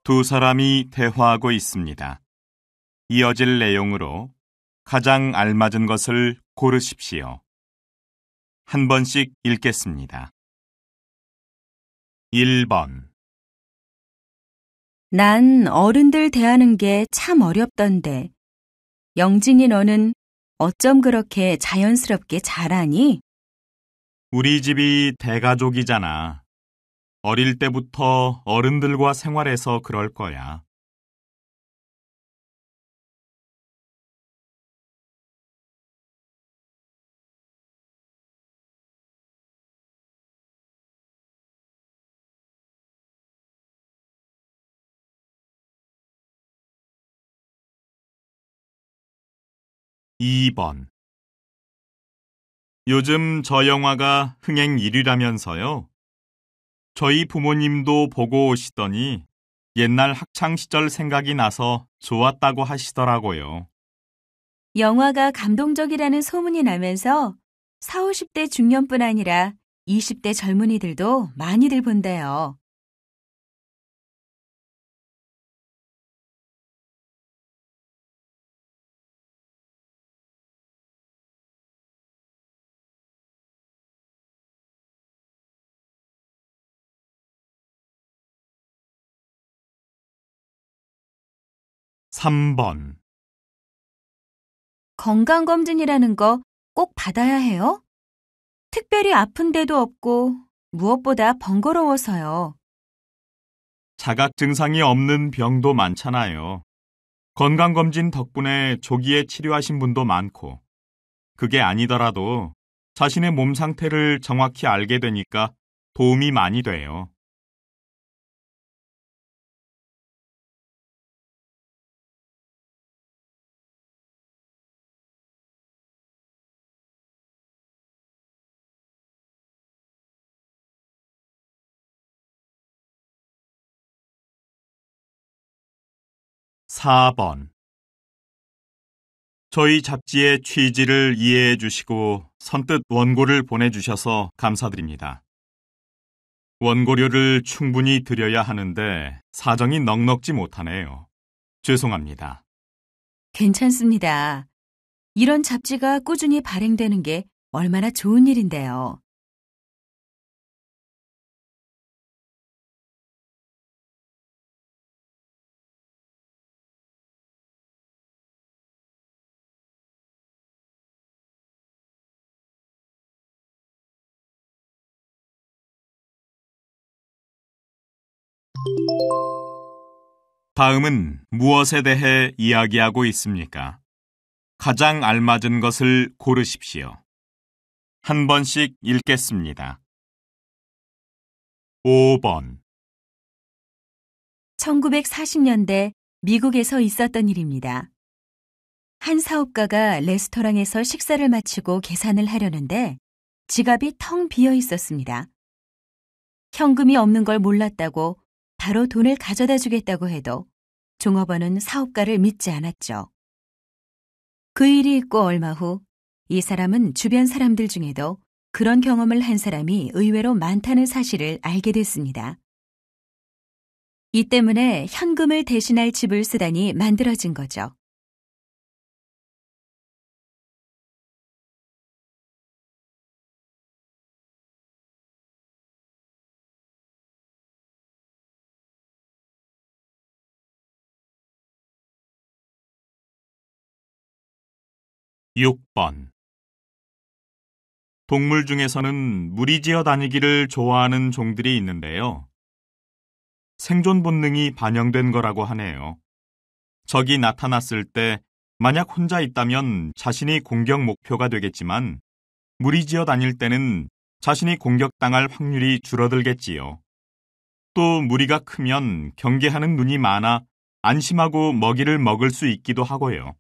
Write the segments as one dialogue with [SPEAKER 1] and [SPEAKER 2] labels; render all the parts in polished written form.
[SPEAKER 1] 두 사람이 대화하고 있습니다. 이어질 내용으로 가장 알맞은 것을 고르십시오. 한 번씩 읽겠습니다. 1번.
[SPEAKER 2] 난 어른들 대하는 게 참 어렵던데. 영진이 너는 어쩜 그렇게 자연스럽게 잘하니?
[SPEAKER 1] 우리 집이 대가족이잖아. 어릴 때부터 어른들과 생활해서 그럴 거야. 2번. 요즘 저 영화가 흥행 1위라면서요? 저희 부모님도 보고 오시더니 옛날 학창시절 생각이 나서 좋았다고 하시더라고요.
[SPEAKER 2] 영화가 감동적이라는 소문이 나면서 40, 50대 중년뿐 아니라 20대 젊은이들도 많이들 본대요.
[SPEAKER 1] 3번.
[SPEAKER 2] 건강검진이라는 거 꼭 받아야 해요? 특별히 아픈 데도 없고 무엇보다 번거로워서요.
[SPEAKER 1] 자각 증상이 없는 병도 많잖아요. 건강검진 덕분에 조기에 치료하신 분도 많고, 그게 아니더라도 자신의 몸 상태를 정확히 알게 되니까 도움이 많이 돼요. 4번. 저희 잡지의 취지를 이해해 주시고 선뜻 원고를 보내주셔서 감사드립니다. 원고료를 충분히 드려야 하는데 사정이 넉넉지 못하네요. 죄송합니다.
[SPEAKER 2] 괜찮습니다. 이런 잡지가 꾸준히 발행되는 게 얼마나 좋은 일인데요.
[SPEAKER 1] 다음은 무엇에 대해 이야기하고 있습니까? 가장 알맞은 것을 고르십시오. 한 번씩 읽겠습니다. 5번.
[SPEAKER 2] 1940년대 미국에서 있었던 일입니다. 한 사업가가 레스토랑에서 식사를 마치고 계산을 하려는데 지갑이 텅 비어 있었습니다. 현금이 없는 걸 몰랐다고 바로 돈을 가져다 주겠다고 해도 종업원은 사업가를 믿지 않았죠. 그 일이 있고 얼마 후 이 사람은 주변 사람들 중에도 그런 경험을 한 사람이 의외로 많다는 사실을 알게 됐습니다. 이 때문에 현금을 대신할 지불 수단이 만들어진 거죠.
[SPEAKER 1] 6번. 동물 중에서는 무리지어 다니기를 좋아하는 종들이 있는데요. 생존 본능이 반영된 거라고 하네요. 적이 나타났을 때 만약 혼자 있다면 자신이 공격 목표가 되겠지만 무리지어 다닐 때는 자신이 공격당할 확률이 줄어들겠지요. 또 무리가 크면 경계하는 눈이 많아 안심하고 먹이를 먹을 수 있기도 하고요.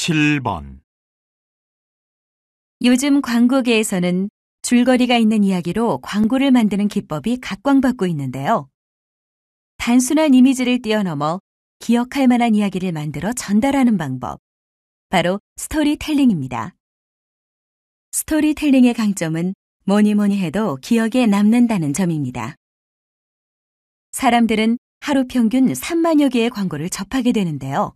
[SPEAKER 1] 7번.
[SPEAKER 2] 요즘 광고계에서는 줄거리가 있는 이야기로 광고를 만드는 기법이 각광받고 있는데요. 단순한 이미지를 뛰어넘어 기억할 만한 이야기를 만들어 전달하는 방법. 바로 스토리텔링입니다. 스토리텔링의 강점은 뭐니 해도 기억에 남는다는 점입니다. 사람들은 하루 평균 3만여 개의 광고를 접하게 되는데요.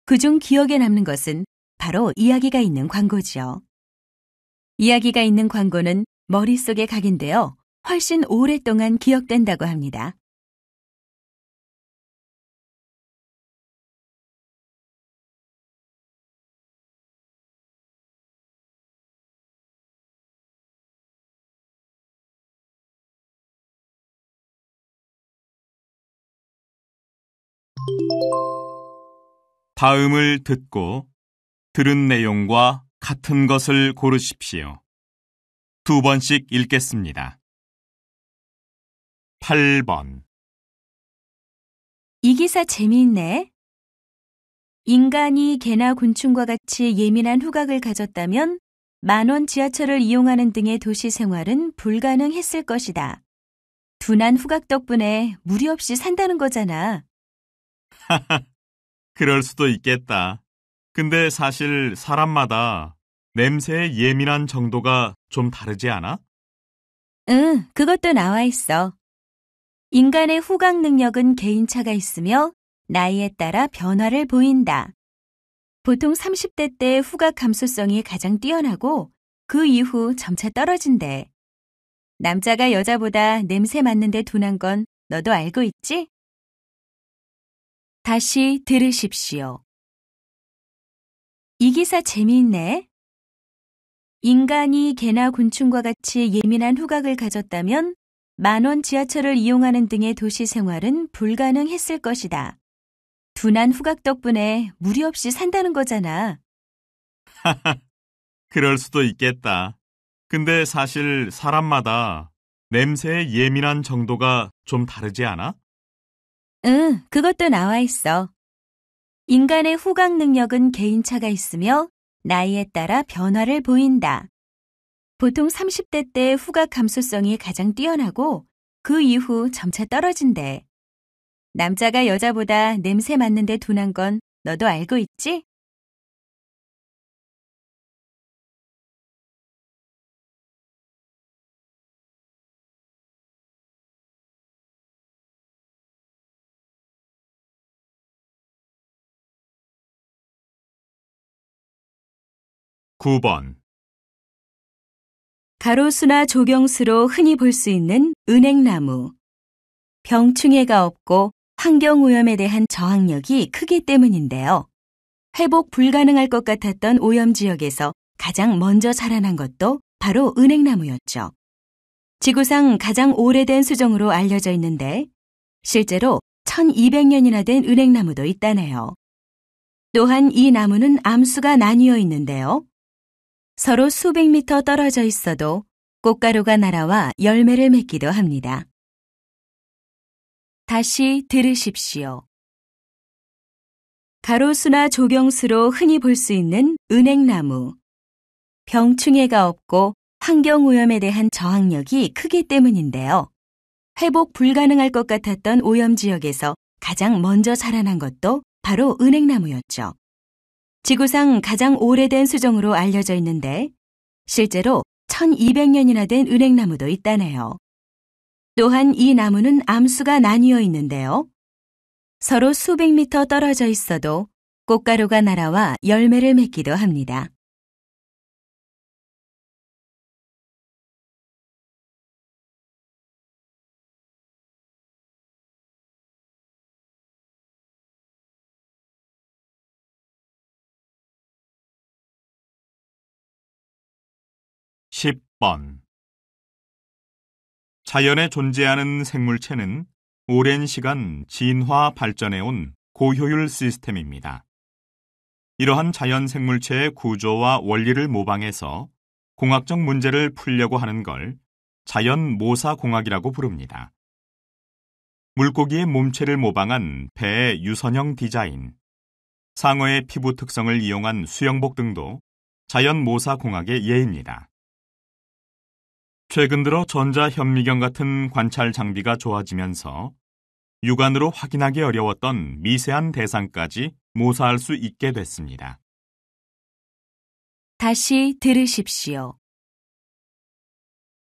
[SPEAKER 2] 그중 기억에 남는 것은 바로 이야기가 있는 광고지요. 이야기가 있는 광고는 머릿속에 각인되어 훨씬 오랫동안 기억된다고 합니다.
[SPEAKER 1] 다음을 듣고 들은 내용과 같은 것을 고르십시오. 2번씩 읽겠습니다. 8번.
[SPEAKER 2] 이 기사 재미있네. 인간이 개나 곤충과 같이 예민한 후각을 가졌다면 10,000원 지하철을 이용하는 등의 도시 생활은 불가능했을 것이다. 둔한 후각 덕분에 무리 없이 산다는 거잖아.
[SPEAKER 1] 그럴 수도 있겠다. 근데 사실 사람마다 냄새에 예민한 정도가 좀 다르지 않아?
[SPEAKER 2] 응, 그것도 나와 있어. 인간의 후각 능력은 개인차가 있으며 나이에 따라 변화를 보인다. 보통 30대 때 후각 감수성이 가장 뛰어나고 그 이후 점차 떨어진대. 남자가 여자보다 냄새 맡는데 둔한 건 너도 알고 있지? 다시 들으십시오. 이 기사 재미있네. 인간이 개나 곤충과 같이 예민한 후각을 가졌다면 10,000원 지하철을 이용하는 등의 도시 생활은 불가능했을 것이다. 둔한 후각 덕분에 무리 없이 산다는 거잖아.
[SPEAKER 1] 그럴 수도 있겠다. 근데 사실 사람마다 냄새에 예민한 정도가 좀 다르지 않아?
[SPEAKER 2] 응, 그것도 나와 있어. 인간의 후각 능력은 개인차가 있으며 나이에 따라 변화를 보인다. 보통 30대 때 후각 감수성이 가장 뛰어나고 그 이후 점차 떨어진대. 남자가 여자보다 냄새 맡는데 둔한 건 너도 알고 있지?
[SPEAKER 1] 구 번.
[SPEAKER 2] 가로수나 조경수로 흔히 볼 수 있는 은행나무. 병충해가 없고 환경오염에 대한 저항력이 크기 때문인데요. 회복 불가능할 것 같았던 오염지역에서 가장 먼저 자라난 것도 바로 은행나무였죠. 지구상 가장 오래된 수종으로 알려져 있는데 실제로 1200년이나 된 은행나무도 있다네요. 또한 이 나무는 암수가 나뉘어 있는데요. 서로 수백 미터 떨어져 있어도 꽃가루가 날아와 열매를 맺기도 합니다. 다시 들으십시오. 가로수나 조경수로 흔히 볼 수 있는 은행나무. 병충해가 없고 환경오염에 대한 저항력이 크기 때문인데요. 회복 불가능할 것 같았던 오염지역에서 가장 먼저 자라난 것도 바로 은행나무였죠. 지구상 가장 오래된 수종으로 알려져 있는데 실제로 1200년이나 된 은행나무도 있다네요. 또한 이 나무는 암수가 나뉘어 있는데요. 서로 수백 미터 떨어져 있어도 꽃가루가 날아와 열매를 맺기도 합니다.
[SPEAKER 1] 십 번. 자연에 존재하는 생물체는 오랜 시간 진화 발전해온 고효율 시스템입니다. 이러한 자연 생물체의 구조와 원리를 모방해서 공학적 문제를 풀려고 하는 걸 자연 모사공학이라고 부릅니다. 물고기의 몸체를 모방한 배의 유선형 디자인, 상어의 피부 특성을 이용한 수영복 등도 자연 모사공학의 예입니다. 최근 들어 전자현미경 같은 관찰 장비가 좋아지면서 육안으로 확인하기 어려웠던 미세한 대상까지 모사할 수 있게 됐습니다.
[SPEAKER 2] 다시 들으십시오.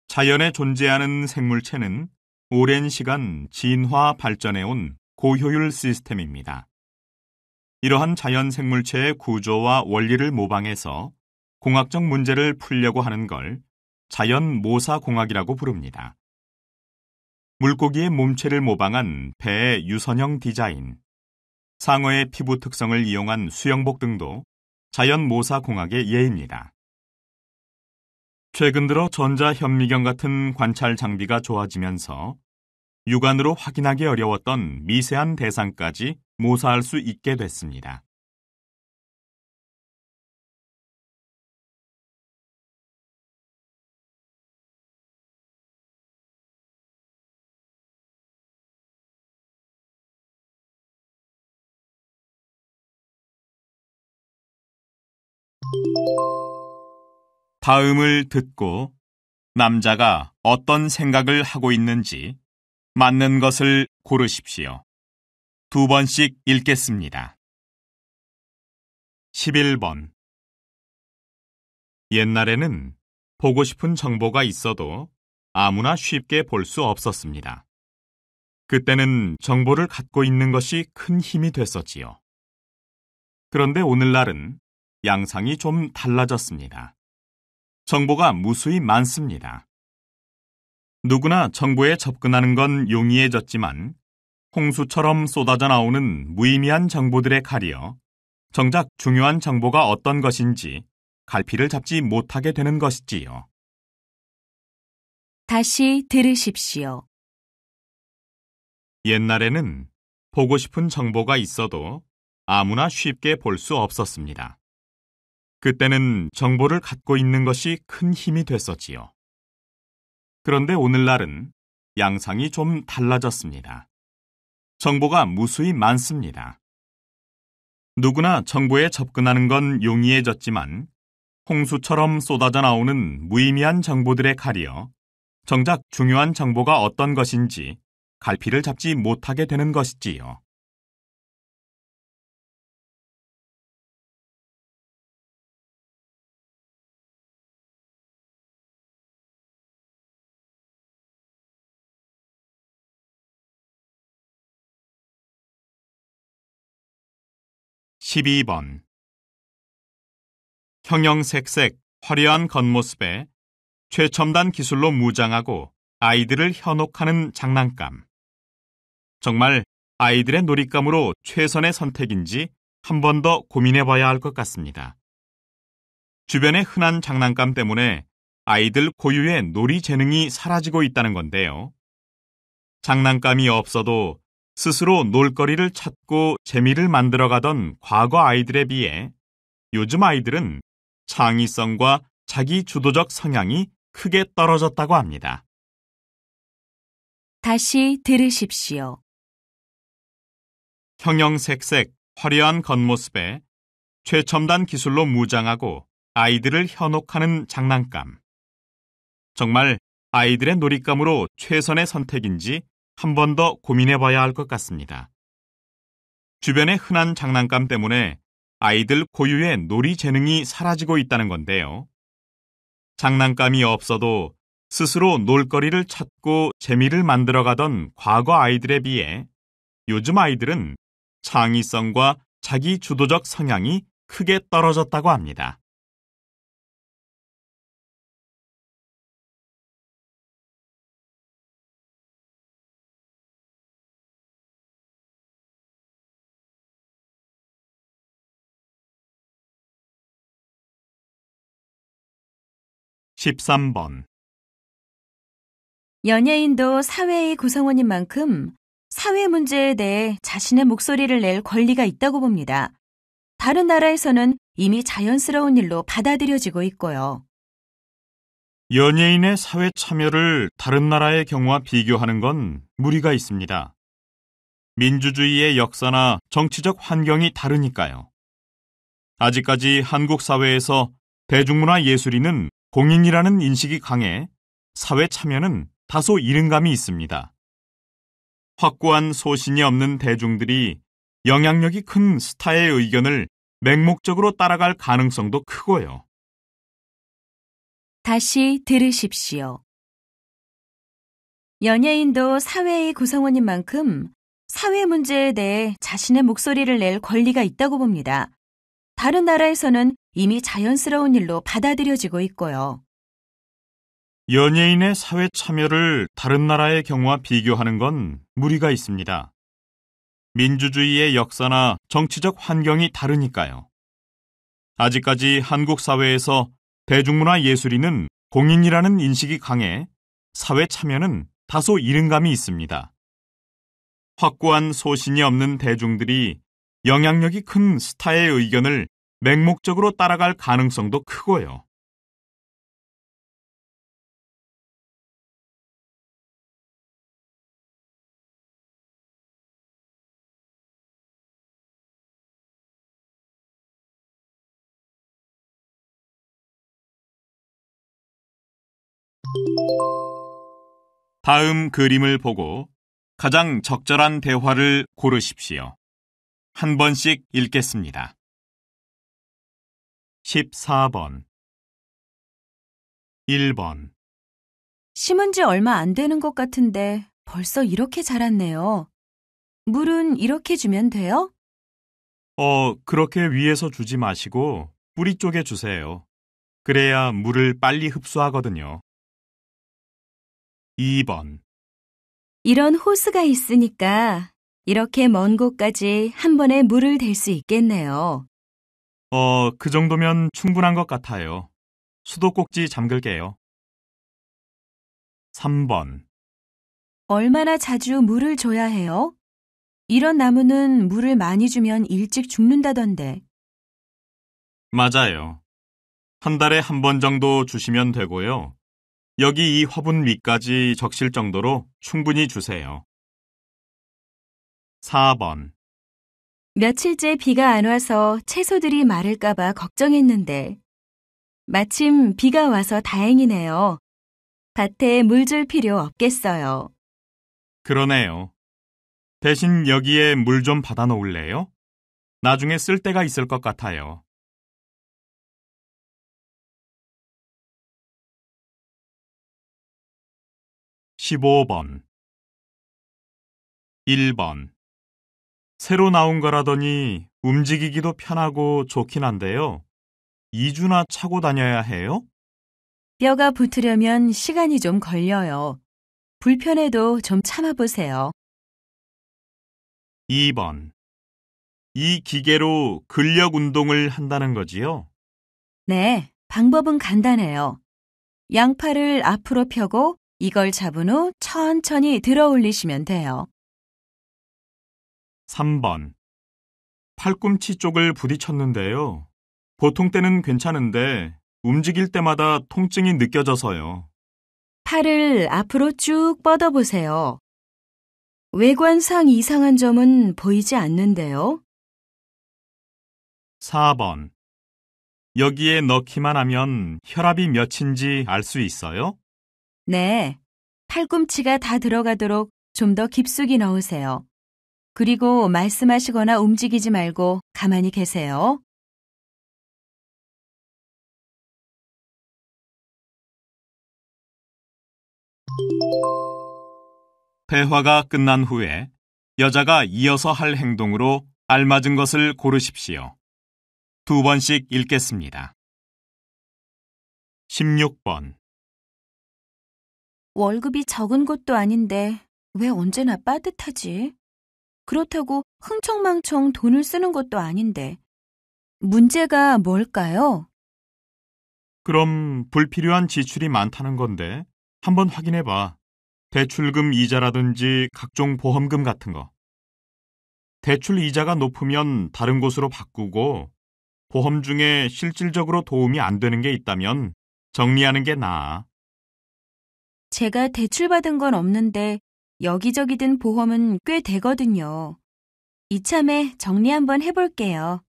[SPEAKER 1] 자연에 존재하는 생물체는 오랜 시간 진화 발전해온 고효율 시스템입니다. 이러한 자연 생물체의 구조와 원리를 모방해서 공학적 문제를 풀려고 하는 걸 자연 모사공학이라고 부릅니다. 물고기의 몸체를 모방한 배의 유선형 디자인, 상어의 피부 특성을 이용한 수영복 등도 자연 모사공학의 예입니다. 최근 들어 전자현미경 같은 관찰 장비가 좋아지면서 육안으로 확인하기 어려웠던 미세한 대상까지 모사할 수 있게 됐습니다. 다음을 듣고 남자가 어떤 생각을 하고 있는지 맞는 것을 고르십시오. 2번씩 읽겠습니다. 11번. 옛날에는 보고 싶은 정보가 있어도 아무나 쉽게 볼 수 없었습니다. 그때는 정보를 갖고 있는 것이 큰 힘이 됐었지요. 그런데 오늘날은 양상이 좀 달라졌습니다. 정보가 무수히 많습니다. 누구나 정보에 접근하는 건 용이해졌지만 홍수처럼 쏟아져 나오는 무의미한 정보들에 가려 정작 중요한 정보가 어떤 것인지 갈피를 잡지 못하게 되는 것이지요.
[SPEAKER 2] 다시 들으십시오.
[SPEAKER 1] 옛날에는 보고 싶은 정보가 있어도 아무나 쉽게 볼 수 없었습니다. 그때는 정보를 갖고 있는 것이 큰 힘이 됐었지요. 그런데 오늘날은 양상이 좀 달라졌습니다. 정보가 무수히 많습니다. 누구나 정보에 접근하는 건 용이해졌지만 홍수처럼 쏟아져 나오는 무의미한 정보들에 가려 정작 중요한 정보가 어떤 것인지 갈피를 잡지 못하게 되는 것이지요. (12번) 형형색색 화려한 겉모습에 최첨단 기술로 무장하고 아이들을 현혹하는 장난감. 정말 아이들의 놀잇감으로 최선의 선택인지 한 번 더 고민해봐야 할 것 같습니다. 주변의 흔한 장난감 때문에 아이들 고유의 놀이 재능이 사라지고 있다는 건데요. 장난감이 없어도 스스로 놀거리를 찾고 재미를 만들어가던 과거 아이들에 비해 요즘 아이들은 창의성과 자기 주도적 성향이 크게 떨어졌다고 합니다.
[SPEAKER 2] 다시 들으십시오.
[SPEAKER 1] 형형색색 화려한 겉모습에 최첨단 기술로 무장하고 아이들을 현혹하는 장난감. 정말 아이들의 놀잇감으로 최선의 선택인지 한 번 더 고민해봐야 할 것 같습니다. 주변의 흔한 장난감 때문에 아이들 고유의 놀이 재능이 사라지고 있다는 건데요. 장난감이 없어도 스스로 놀거리를 찾고 재미를 만들어가던 과거 아이들에 비해 요즘 아이들은 창의성과 자기 주도적 성향이 크게 떨어졌다고 합니다. (13번)
[SPEAKER 2] 연예인도 사회의 구성원인 만큼 사회 문제에 대해 자신의 목소리를 낼 권리가 있다고 봅니다. 다른 나라에서는 이미 자연스러운 일로 받아들여지고 있고요.
[SPEAKER 1] 연예인의 사회 참여를 다른 나라의 경우와 비교하는 건 무리가 있습니다. 민주주의의 역사나 정치적 환경이 다르니까요. 아직까지 한국 사회에서 대중문화 예술인은 공인이라는 인식이 강해 사회 참여는 다소 이른감이 있습니다. 확고한 소신이 없는 대중들이 영향력이 큰 스타의 의견을 맹목적으로 따라갈 가능성도 크고요.
[SPEAKER 2] 다시 들으십시오. 연예인도 사회의 구성원인 만큼 사회 문제에 대해 자신의 목소리를 낼 권리가 있다고 봅니다. 다른 나라에서는 이미 자연스러운 일로 받아들여지고 있고요.
[SPEAKER 1] 연예인의 사회 참여를 다른 나라의 경우와 비교하는 건 무리가 있습니다. 민주주의의 역사나 정치적 환경이 다르니까요. 아직까지 한국 사회에서 대중문화 예술인은 공인이라는 인식이 강해 사회 참여는 다소 이른 감이 있습니다. 확고한 소신이 없는 대중들이 영향력이 큰 스타의 의견을 맹목적으로 따라갈 가능성도 크고요. 다음 그림을 보고 가장 적절한 대화를 고르십시오. 한 번씩 읽겠습니다. 14번 1번
[SPEAKER 2] 심은 지 얼마 안 되는 것 같은데 벌써 이렇게 자랐네요. 물은 이렇게 주면 돼요?
[SPEAKER 1] 그렇게 위에서 주지 마시고 뿌리 쪽에 주세요. 그래야 물을 빨리 흡수하거든요. 2번
[SPEAKER 2] 이런 호스가 있으니까 이렇게 먼 곳까지 한 번에 물을 댈 수 있겠네요.
[SPEAKER 1] 그 정도면 충분한 것 같아요. 수도꼭지 잠글게요. 3번
[SPEAKER 2] 얼마나 자주 물을 줘야 해요? 이런 나무는 물을 많이 주면 일찍 죽는다던데.
[SPEAKER 1] 맞아요. 한 달에 한 번 정도 주시면 되고요. 여기 이 화분 위까지 적실 정도로 충분히 주세요. 4번
[SPEAKER 2] 며칠째 비가 안 와서 채소들이 마를까봐 걱정했는데 마침 비가 와서 다행이네요. 밭에 물 줄 필요 없겠어요.
[SPEAKER 1] 그러네요. 대신 여기에 물 좀 받아 놓을래요? 나중에 쓸 때가 있을 것 같아요. 15번 1번 새로 나온 거라더니 움직이기도 편하고 좋긴 한데요. 2주나 차고 다녀야 해요?
[SPEAKER 2] 뼈가 붙으려면 시간이 좀 걸려요. 불편해도 좀 참아보세요.
[SPEAKER 1] 2번 이 기계로 근력 운동을 한다는 거지요?
[SPEAKER 2] 네, 방법은 간단해요. 양팔을 앞으로 펴고 이걸 잡은 후 천천히 들어 올리시면 돼요.
[SPEAKER 1] 3번 팔꿈치 쪽을 부딪혔는데요. 보통 때는 괜찮은데 움직일 때마다 통증이 느껴져서요.
[SPEAKER 2] 팔을 앞으로 쭉 뻗어보세요. 외관상 이상한 점은 보이지 않는데요.
[SPEAKER 1] 4번 여기에 넣기만 하면 혈압이 몇인지 알 수 있어요?
[SPEAKER 2] 네, 팔꿈치가 다 들어가도록 좀 더 깊숙이 넣으세요. 그리고 말씀하시거나 움직이지 말고 가만히 계세요.
[SPEAKER 1] 대화가 끝난 후에 여자가 이어서 할 행동으로 알맞은 것을 고르십시오. 2번씩 읽겠습니다. 16번
[SPEAKER 2] 월급이 적은 것도 아닌데 왜 언제나 빠듯하지? 그렇다고 흥청망청 돈을 쓰는 것도 아닌데. 문제가 뭘까요?
[SPEAKER 1] 그럼 불필요한 지출이 많다는 건데 한번 확인해 봐. 대출금 이자라든지 각종 보험금 같은 거. 대출 이자가 높으면 다른 곳으로 바꾸고 보험 중에 실질적으로 도움이 안 되는 게 있다면 정리하는 게 나아.
[SPEAKER 2] 제가 대출받은 건 없는데 여기저기 든 보험은 꽤 되거든요. 이참에 정리 한번 해볼게요.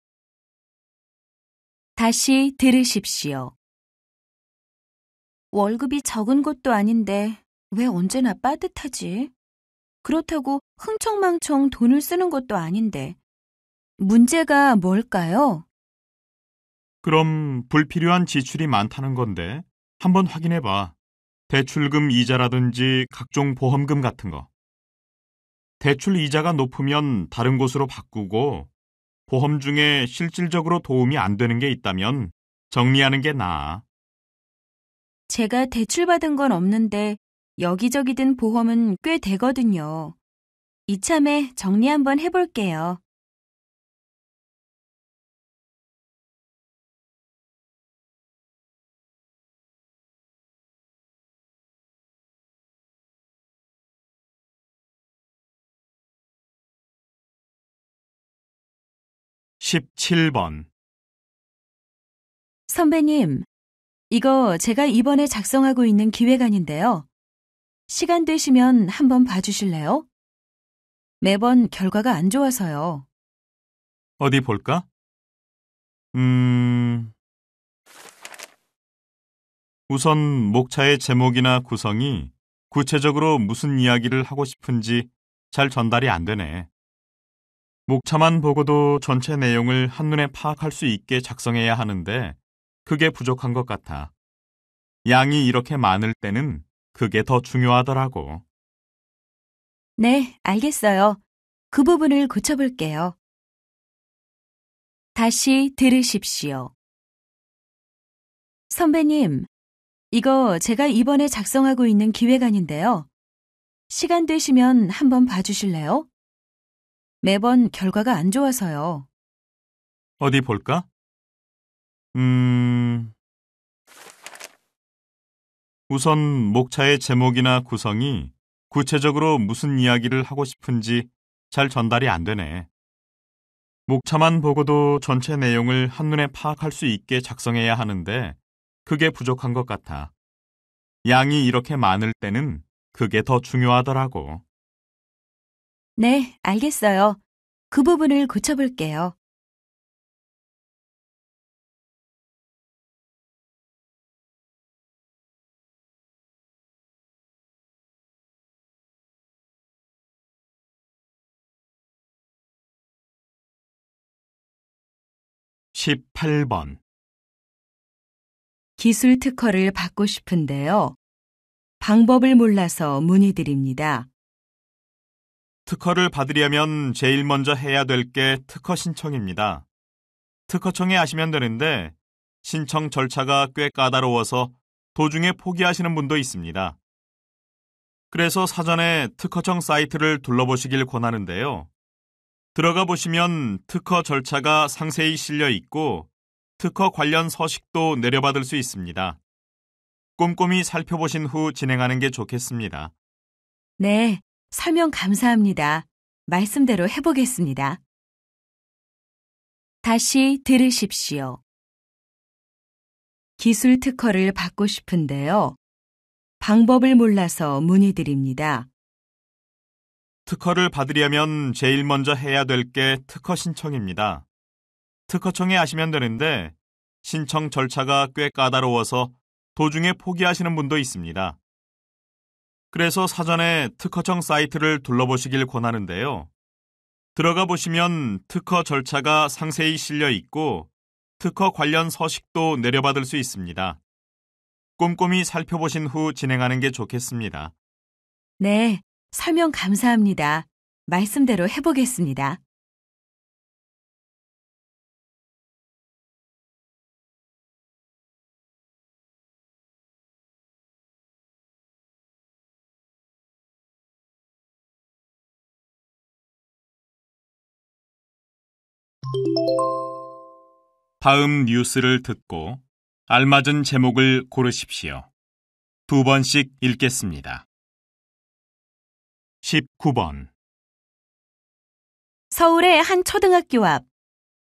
[SPEAKER 2] 다시 들으십시오. 월급이 적은 것도 아닌데 왜 언제나 빠듯하지? 그렇다고 흥청망청 돈을 쓰는 것도 아닌데. 문제가 뭘까요?
[SPEAKER 1] 그럼 불필요한 지출이 많다는 건데 한번 확인해 봐. 대출금 이자라든지 각종 보험금 같은 거. 대출 이자가 높으면 다른 곳으로 바꾸고 보험 중에 실질적으로 도움이 안 되는 게 있다면 정리하는 게 나아.
[SPEAKER 2] 제가 대출받은 건 없는데 여기저기 든 보험은 꽤 되거든요. 이참에 정리 한번 해볼게요.
[SPEAKER 1] (17번)
[SPEAKER 2] 선배님, 이거 제가 이번에 작성하고 있는 기획안인데요. 시간 되시면 한번 봐주실래요? 매번 결과가 안 좋아서요.
[SPEAKER 1] 어디 볼까? 우선 목차의 제목이나 구성이 구체적으로 무슨 이야기를 하고 싶은지 잘 전달이 안 되네. 목차만 보고도 전체 내용을 한눈에 파악할 수 있게 작성해야 하는데 그게 부족한 것 같아. 양이 이렇게 많을 때는 그게 더 중요하더라고.
[SPEAKER 2] 네, 알겠어요. 그 부분을 고쳐볼게요. 다시 들으십시오. 선배님, 이거 제가 이번에 작성하고 있는 기획안인데요. 시간 되시면 한번 봐주실래요? 매번 결과가 안 좋아서요.
[SPEAKER 1] 어디 볼까? 우선 목차의 제목이나 구성이 구체적으로 무슨 이야기를 하고 싶은지 잘 전달이 안 되네. 목차만 보고도 전체 내용을 한눈에 파악할 수 있게 작성해야 하는데 그게 부족한 것 같아. 양이 이렇게 많을 때는 그게 더 중요하더라고.
[SPEAKER 2] 네, 알겠어요. 그 부분을 고쳐볼게요.
[SPEAKER 1] (18번)
[SPEAKER 2] 기술 특허를 받고 싶은데요. 방법을 몰라서 문의드립니다.
[SPEAKER 1] 특허를 받으려면 제일 먼저 해야 될 게 특허 신청입니다. 특허청에 하시면 되는데 신청 절차가 꽤 까다로워서 도중에 포기하시는 분도 있습니다. 그래서 사전에 특허청 사이트를 둘러보시길 권하는데요. 들어가 보시면 특허 절차가 상세히 실려 있고 특허 관련 서식도 내려받을 수 있습니다. 꼼꼼히 살펴보신 후 진행하는 게 좋겠습니다.
[SPEAKER 2] 네, 설명 감사합니다. 말씀대로 해보겠습니다. 다시 들으십시오. 기술 특허를 받고 싶은데요. 방법을 몰라서 문의드립니다.
[SPEAKER 1] 특허를 받으려면 제일 먼저 해야 될 게 특허 신청입니다. 특허청에 하시면 되는데 신청 절차가 꽤 까다로워서 도중에 포기하시는 분도 있습니다. 그래서 사전에 특허청 사이트를 둘러보시길 권하는데요. 들어가 보시면 특허 절차가 상세히 실려 있고 특허 관련 서식도 내려받을 수 있습니다. 꼼꼼히 살펴보신 후 진행하는 게 좋겠습니다.
[SPEAKER 2] 네, 설명 감사합니다. 말씀대로 해보겠습니다.
[SPEAKER 1] 다음 뉴스를 듣고 알맞은 제목을 고르십시오. 2번씩 읽겠습니다. 19번
[SPEAKER 2] 서울의 한 초등학교 앞.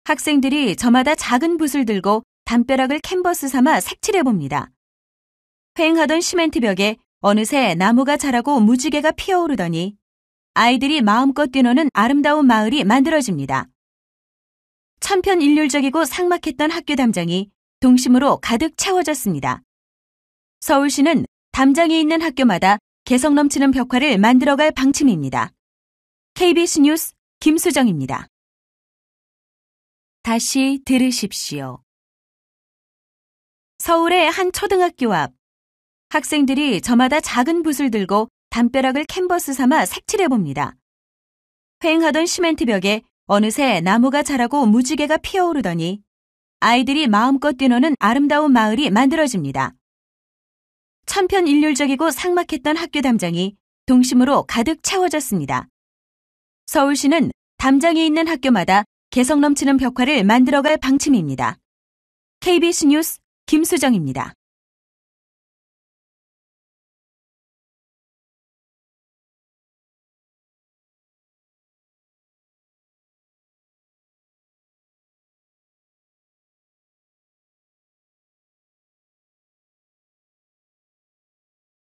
[SPEAKER 2] 학생들이 저마다 작은 붓을 들고 담벼락을 캔버스 삼아 색칠해봅니다. 휑하던 시멘트 벽에 어느새 나무가 자라고 무지개가 피어오르더니 아이들이 마음껏 뛰노는 아름다운 마을이 만들어집니다. 천편일률적이고 삭막했던 학교 담장이 동심으로 가득 채워졌습니다. 서울시는 담장이 있는 학교마다 개성 넘치는 벽화를 만들어갈 방침입니다. KBS 뉴스 김수정입니다. 다시 들으십시오. 서울의 한 초등학교 앞. 학생들이 저마다 작은 붓을 들고 담벼락을 캔버스 삼아 색칠해봅니다. 휑하던 시멘트 벽에 어느새 나무가 자라고 무지개가 피어오르더니 아이들이 마음껏 뛰노는 아름다운 마을이 만들어집니다. 천편일률적이고 삭막했던 학교 담장이 동심으로 가득 채워졌습니다. 서울시는 담장이 있는 학교마다 개성 넘치는 벽화를 만들어갈 방침입니다. KBS 뉴스 김수정입니다.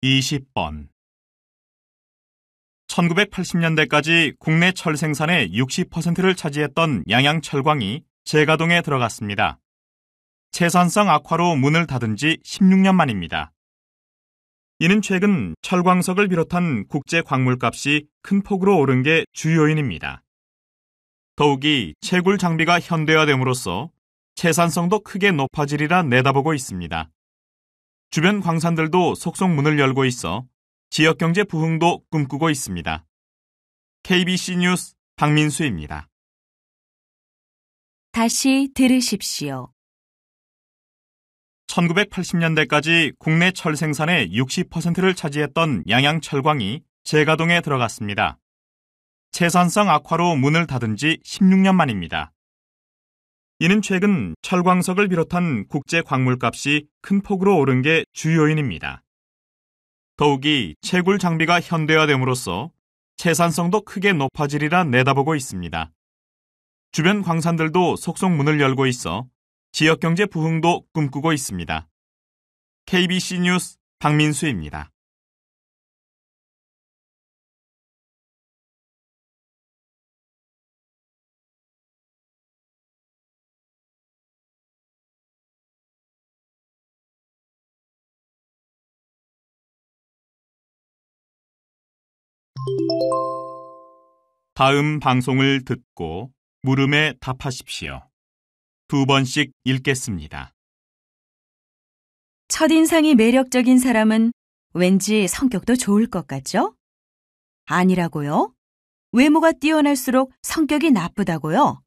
[SPEAKER 1] (20번) 1980년대까지 국내 철 생산의 60%를 차지했던 양양철광이 재가동에 들어갔습니다. 채산성 악화로 문을 닫은 지 16년 만입니다. 이는 최근 철광석을 비롯한 국제 광물값이 큰 폭으로 오른 게 주 요인입니다. 더욱이 채굴 장비가 현대화됨으로써 채산성도 크게 높아지리라 내다보고 있습니다. 주변 광산들도 속속 문을 열고 있어 지역경제 부흥도 꿈꾸고 있습니다. KBC 뉴스 박민수입니다.
[SPEAKER 2] 다시 들으십시오.
[SPEAKER 1] 1980년대까지 국내 철 생산의 60%를 차지했던 양양철광이 재가동에 들어갔습니다. 채산성 악화로 문을 닫은 지 16년 만입니다. 이는 최근 철광석을 비롯한 국제 광물값이 큰 폭으로 오른 게 주 요인입니다. 더욱이 채굴 장비가 현대화됨으로써 채산성도 크게 높아지리라 내다보고 있습니다. 주변 광산들도 속속 문을 열고 있어 지역경제 부흥도 꿈꾸고 있습니다. KBC 뉴스 박민수입니다. 다음 방송을 듣고 물음에 답하십시오. 2번씩 읽겠습니다.
[SPEAKER 2] 첫인상이 매력적인 사람은 왠지 성격도 좋을 것 같죠? 아니라고요? 외모가 뛰어날수록 성격이 나쁘다고요?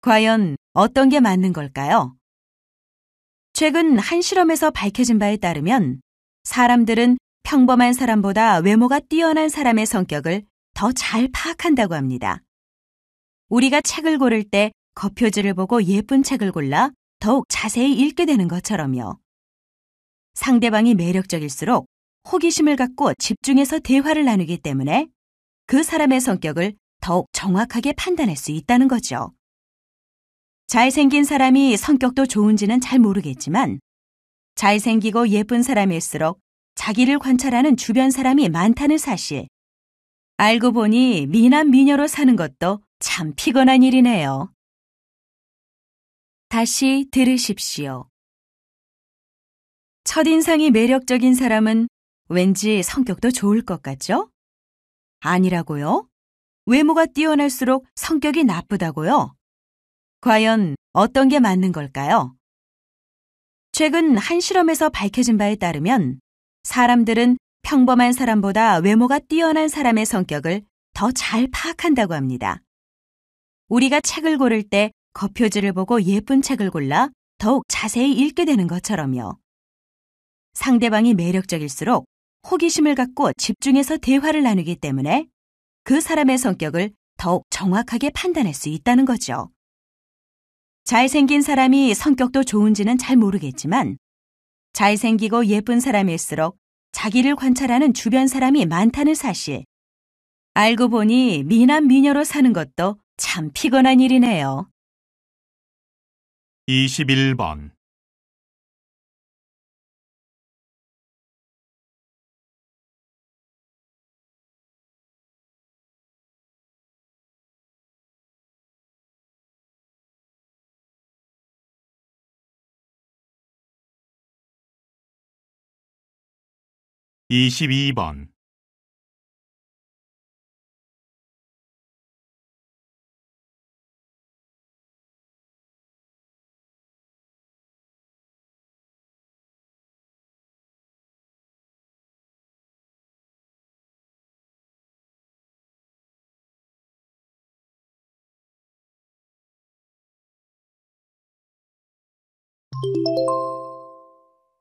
[SPEAKER 2] 과연 어떤 게 맞는 걸까요? 최근 한 실험에서 밝혀진 바에 따르면 사람들은 평범한 사람보다 외모가 뛰어난 사람의 성격을 더 잘 파악한다고 합니다. 우리가 책을 고를 때 겉표지를 보고 예쁜 책을 골라 더욱 자세히 읽게 되는 것처럼요. 상대방이 매력적일수록 호기심을 갖고 집중해서 대화를 나누기 때문에 그 사람의 성격을 더욱 정확하게 판단할 수 있다는 거죠. 잘생긴 사람이 성격도 좋은지는 잘 모르겠지만 잘생기고 예쁜 사람일수록 자기를 관찰하는 주변 사람이 많다는 사실. 알고 보니 미남 미녀로 사는 것도 참 피곤한 일이네요. 다시 들으십시오. 첫인상이 매력적인 사람은 왠지 성격도 좋을 것 같죠? 아니라고요? 외모가 뛰어날수록 성격이 나쁘다고요? 과연 어떤 게 맞는 걸까요? 최근 한 실험에서 밝혀진 바에 따르면 사람들은 평범한 사람보다 외모가 뛰어난 사람의 성격을 더 잘 파악한다고 합니다. 우리가 책을 고를 때 겉표지를 보고 예쁜 책을 골라 더욱 자세히 읽게 되는 것처럼요. 상대방이 매력적일수록 호기심을 갖고 집중해서 대화를 나누기 때문에 그 사람의 성격을 더욱 정확하게 판단할 수 있다는 거죠. 잘생긴 사람이 성격도 좋은지는 잘 모르겠지만 잘생기고 예쁜 사람일수록 자기를 관찰하는 주변 사람이 많다는 사실. 알고 보니 미남 미녀로 사는 것도 참 피곤한 일이네요.
[SPEAKER 1] 21번 22번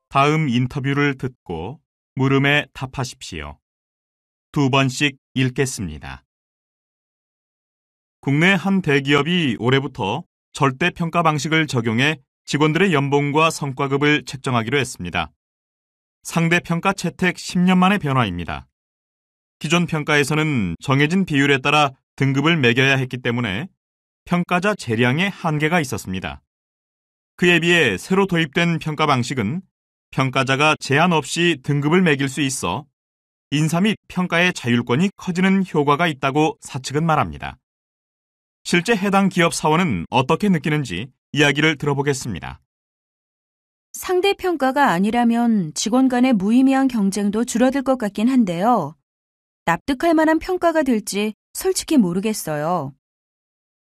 [SPEAKER 1] 다음 인터뷰를 듣고 물음에 답하십시오. 2번씩 읽겠습니다. 국내 한 대기업이 올해부터 절대평가 방식을 적용해 직원들의 연봉과 성과급을 책정하기로 했습니다. 상대평가 채택 10년 만의 변화입니다. 기존 평가에서는 정해진 비율에 따라 등급을 매겨야 했기 때문에 평가자 재량에 한계가 있었습니다. 그에 비해 새로 도입된 평가 방식은 평가자가 제한 없이 등급을 매길 수 있어 인사 및 평가의 자율권이 커지는 효과가 있다고 사측은 말합니다. 실제 해당 기업 사원은 어떻게 느끼는지 이야기를 들어보겠습니다.
[SPEAKER 2] 상대평가가 아니라면 직원 간의 무의미한 경쟁도 줄어들 것 같긴 한데요. 납득할 만한 평가가 될지 솔직히 모르겠어요.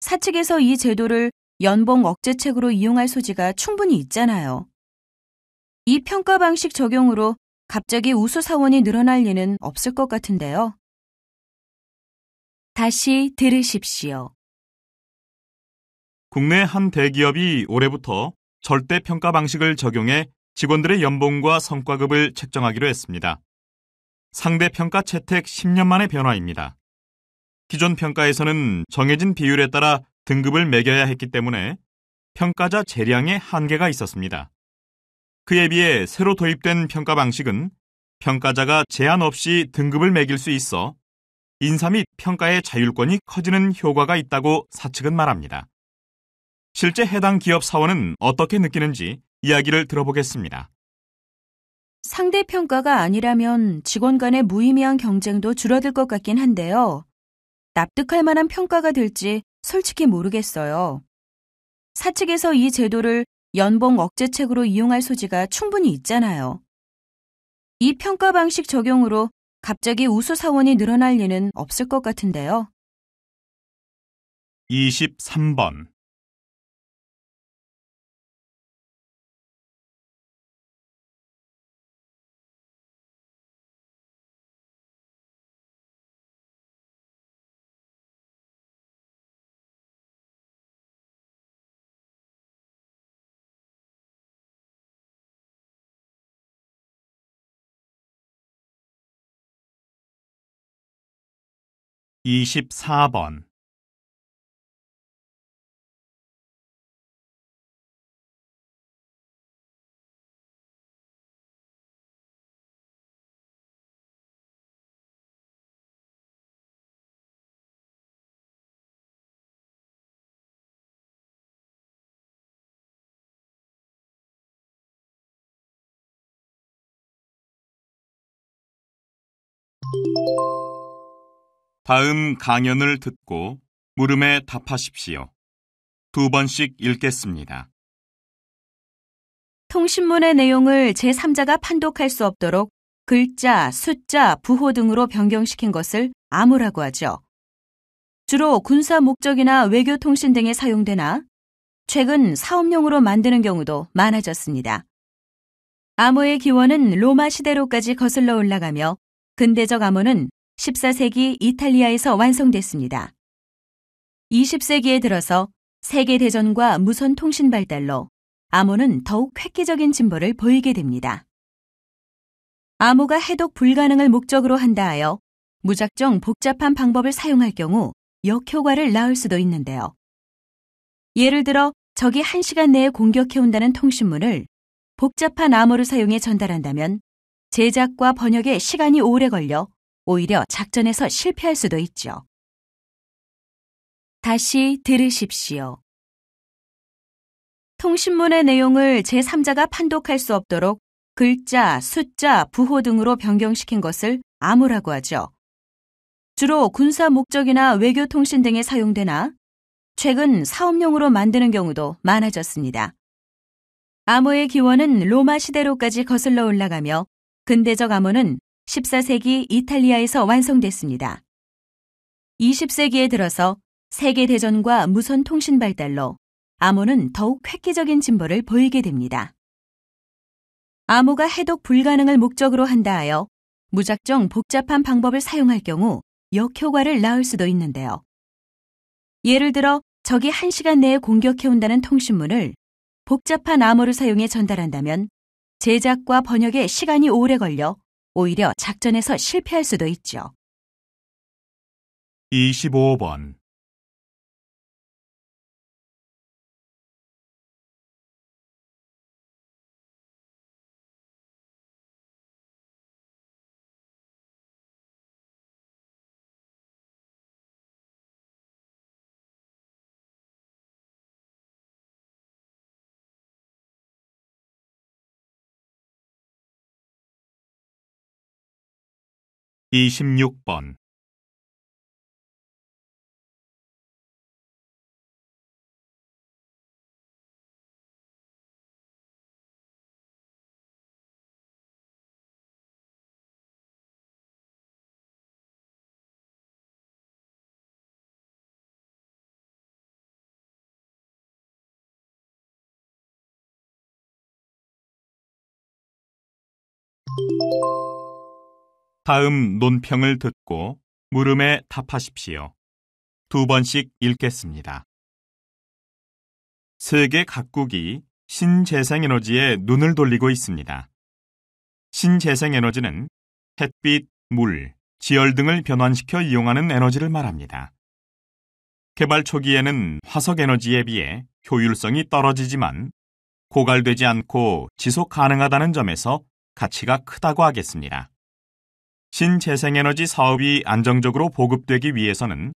[SPEAKER 2] 사측에서 이 제도를 연봉 억제책으로 이용할 소지가 충분히 있잖아요. 이 평가 방식 적용으로 갑자기 우수 사원이 늘어날 리는 없을 것 같은데요. 다시 들으십시오.
[SPEAKER 1] 국내 한 대기업이 올해부터 절대평가 방식을 적용해 직원들의 연봉과 성과급을 책정하기로 했습니다. 상대평가 채택 10년 만의 변화입니다. 기존 평가에서는 정해진 비율에 따라 등급을 매겨야 했기 때문에 평가자 재량에 한계가 있었습니다. 그에 비해 새로 도입된 평가 방식은 평가자가 제한 없이 등급을 매길 수 있어 인사 및 평가의 자율권이 커지는 효과가 있다고 사측은 말합니다. 실제 해당 기업 사원은 어떻게 느끼는지 이야기를 들어보겠습니다.
[SPEAKER 2] 상대평가가 아니라면 직원 간의 무의미한 경쟁도 줄어들 것 같긴 한데요. 납득할 만한 평가가 될지 솔직히 모르겠어요. 사측에서 이 제도를 연봉 억제책으로 이용할 소지가 충분히 있잖아요. 이 평가 방식 적용으로 갑자기 우수 사원이 늘어날 리는 없을 것 같은데요.
[SPEAKER 1] 23번. (24번) 다음 강연을 듣고 물음에 답하십시오. 2번씩 읽겠습니다.
[SPEAKER 2] 통신문의 내용을 제3자가 판독할 수 없도록 글자, 숫자, 부호 등으로 변경시킨 것을 암호라고 하죠. 주로 군사 목적이나 외교통신 등에 사용되나 최근 사업용으로 만드는 경우도 많아졌습니다. 암호의 기원은 로마 시대로까지 거슬러 올라가며 근대적 암호는 14세기 이탈리아에서 완성됐습니다. 20세기에 들어서 세계대전과 무선 통신 발달로 암호는 더욱 획기적인 진보를 보이게 됩니다. 암호가 해독 불가능을 목적으로 한다 하여 무작정 복잡한 방법을 사용할 경우 역효과를 낳을 수도 있는데요. 예를 들어 적이 1시간 내에 공격해온다는 통신문을 복잡한 암호를 사용해 전달한다면 제작과 번역에 시간이 오래 걸려 오히려 작전에서 실패할 수도 있죠. 다시 들으십시오. 통신문의 내용을 제3자가 판독할 수 없도록 글자, 숫자, 부호 등으로 변경시킨 것을 암호라고 하죠. 주로 군사 목적이나 외교통신 등에 사용되나 최근 사업용으로 만드는 경우도 많아졌습니다. 암호의 기원은 로마 시대로까지 거슬러 올라가며 근대적 암호는 14세기 이탈리아에서 완성됐습니다. 20세기에 들어서 세계대전과 무선 통신 발달로 암호는 더욱 획기적인 진보를 보이게 됩니다. 암호가 해독 불가능을 목적으로 한다 하여 무작정 복잡한 방법을 사용할 경우 역효과를 낳을 수도 있는데요. 예를 들어 적이 1시간 내에 공격해온다는 통신문을 복잡한 암호를 사용해 전달한다면 제작과 번역에 시간이 오래 걸려 오히려 작전에서 실패할 수도 있죠.
[SPEAKER 1] 25번. 이십육 번. 다음 논평을 듣고 물음에 답하십시오. 두 번씩 읽겠습니다. 세계 각국이 신재생에너지에 눈을 돌리고 있습니다. 신재생에너지는 햇빛, 물, 지열 등을 변환시켜 이용하는 에너지를 말합니다. 개발 초기에는 화석에너지에 비해 효율성이 떨어지지만 고갈되지 않고 지속 가능하다는 점에서 가치가 크다고 하겠습니다. 신재생에너지 사업이 안정적으로 보급되기 위해서는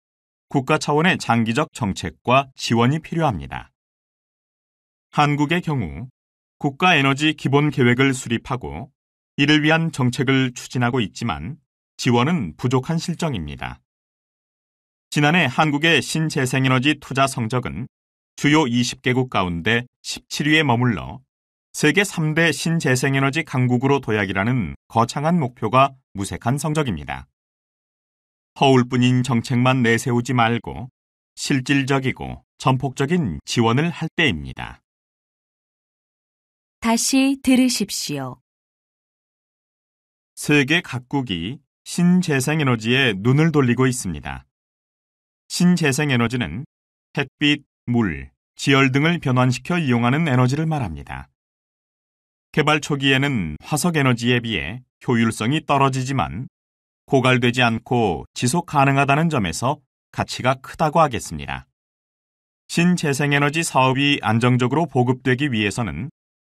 [SPEAKER 1] 국가 차원의 장기적 정책과 지원이 필요합니다. 한국의 경우 국가에너지 기본계획을 수립하고 이를 위한 정책을 추진하고 있지만 지원은 부족한 실정입니다. 지난해 한국의 신재생에너지 투자 성적은 주요 20개국 가운데 17위에 머물러 세계 3대 신재생에너지 강국으로 도약이라는 거창한 목표가 무색한 성적입니다. 허울뿐인 정책만 내세우지 말고 실질적이고 전폭적인 지원을 할 때입니다.
[SPEAKER 2] 다시 들으십시오.
[SPEAKER 1] 세계 각국이 신재생에너지에 눈을 돌리고 있습니다. 신재생에너지는 햇빛, 물, 지열 등을 변환시켜 이용하는 에너지를 말합니다. 개발 초기에는 화석에너지에 비해 효율성이 떨어지지만 고갈되지 않고 지속 가능하다는 점에서 가치가 크다고 하겠습니다. 신재생에너지 사업이 안정적으로 보급되기 위해서는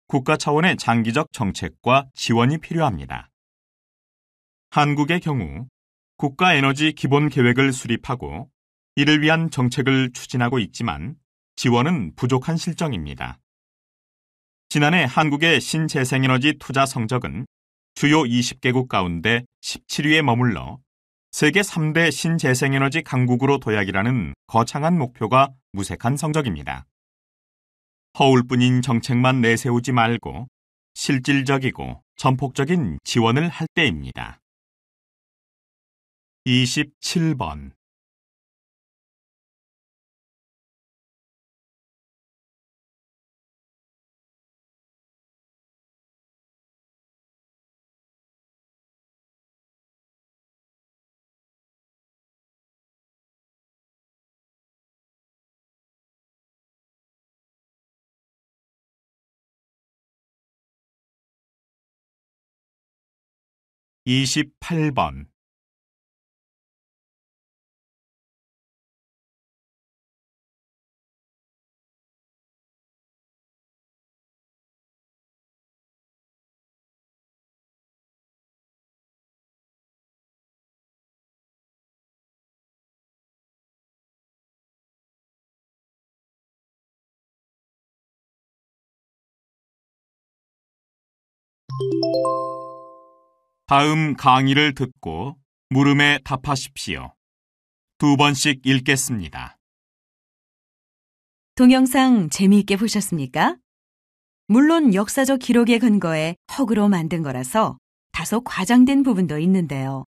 [SPEAKER 1] 국가 차원의 장기적 정책과 지원이 필요합니다. 한국의 경우 국가에너지 기본계획을 수립하고 이를 위한 정책을 추진하고 있지만 지원은 부족한 실정입니다. 지난해 한국의 신재생에너지 투자 성적은 주요 20개국 가운데 17위에 머물러 세계 3대 신재생에너지 강국으로 도약이라는 거창한 목표가 무색한 성적입니다. 허울뿐인 정책만 내세우지 말고 실질적이고 전폭적인 지원을 할 때입니다. 27번. 이십팔 번. 다음 강의를 듣고 물음에 답하십시오. 두 번씩 읽겠습니다.
[SPEAKER 2] 동영상 재미있게 보셨습니까? 물론 역사적 기록에 근거해 허구로 만든 거라서 다소 과장된 부분도 있는데요.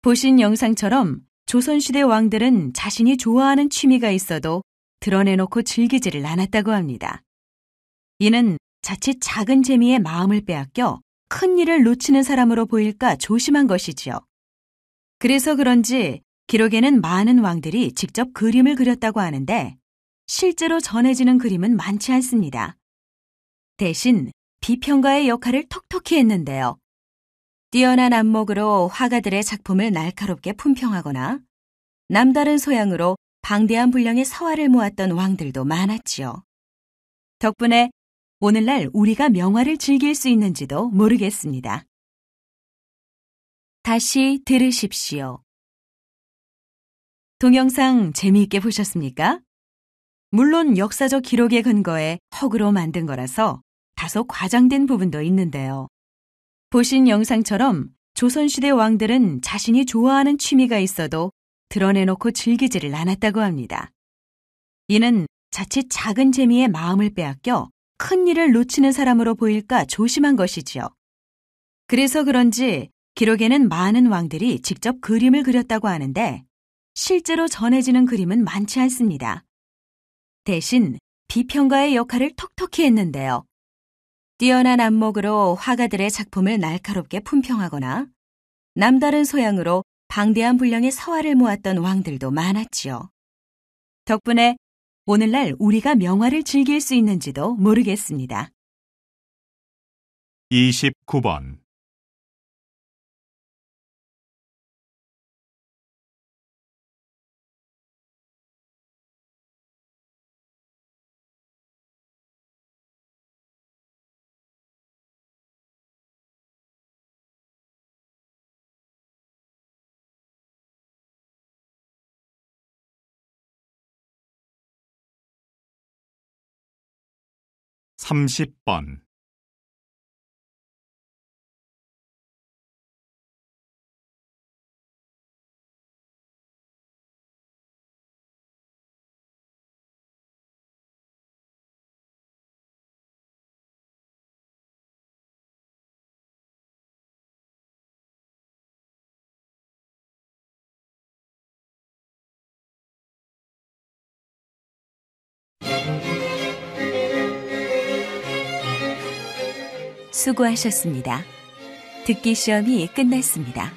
[SPEAKER 2] 보신 영상처럼 조선시대 왕들은 자신이 좋아하는 취미가 있어도 드러내놓고 즐기지를 않았다고 합니다. 이는 자칫 작은 재미에 마음을 빼앗겨 큰 일을 놓치는 사람으로 보일까 조심한 것이지요. 그래서 그런지 기록에는 많은 왕들이 직접 그림을 그렸다고 하는데 실제로 전해지는 그림은 많지 않습니다. 대신 비평가의 역할을 톡톡히 했는데요. 뛰어난 안목으로 화가들의 작품을 날카롭게 품평하거나 남다른 소양으로 방대한 분량의 서화를 모았던 왕들도 많았지요. 덕분에 오늘날 우리가 명화를 즐길 수 있는지도 모르겠습니다. 다시 들으십시오. 동영상 재미있게 보셨습니까? 물론 역사적 기록에 근거해 허구로 만든 거라서 다소 과장된 부분도 있는데요. 보신 영상처럼 조선시대 왕들은 자신이 좋아하는 취미가 있어도 드러내놓고 즐기지를 않았다고 합니다. 이는 자칫 작은 재미에 마음을 빼앗겨 큰 일을 놓치는 사람으로 보일까 조심한 것이지요. 그래서 그런지 기록에는 많은 왕들이 직접 그림을 그렸다고 하는데 실제로 전해지는 그림은 많지 않습니다. 대신 비평가의 역할을 톡톡히 했는데요. 뛰어난 안목으로 화가들의 작품을 날카롭게 품평하거나 남다른 소양으로 방대한 분량의 서화를 모았던 왕들도 많았지요. 덕분에 오늘날 우리가 명화를 즐길 수 있는지도 모르겠습니다.
[SPEAKER 1] 29번. (30번)
[SPEAKER 2] 수고하셨습니다. 듣기 시험이 끝났습니다.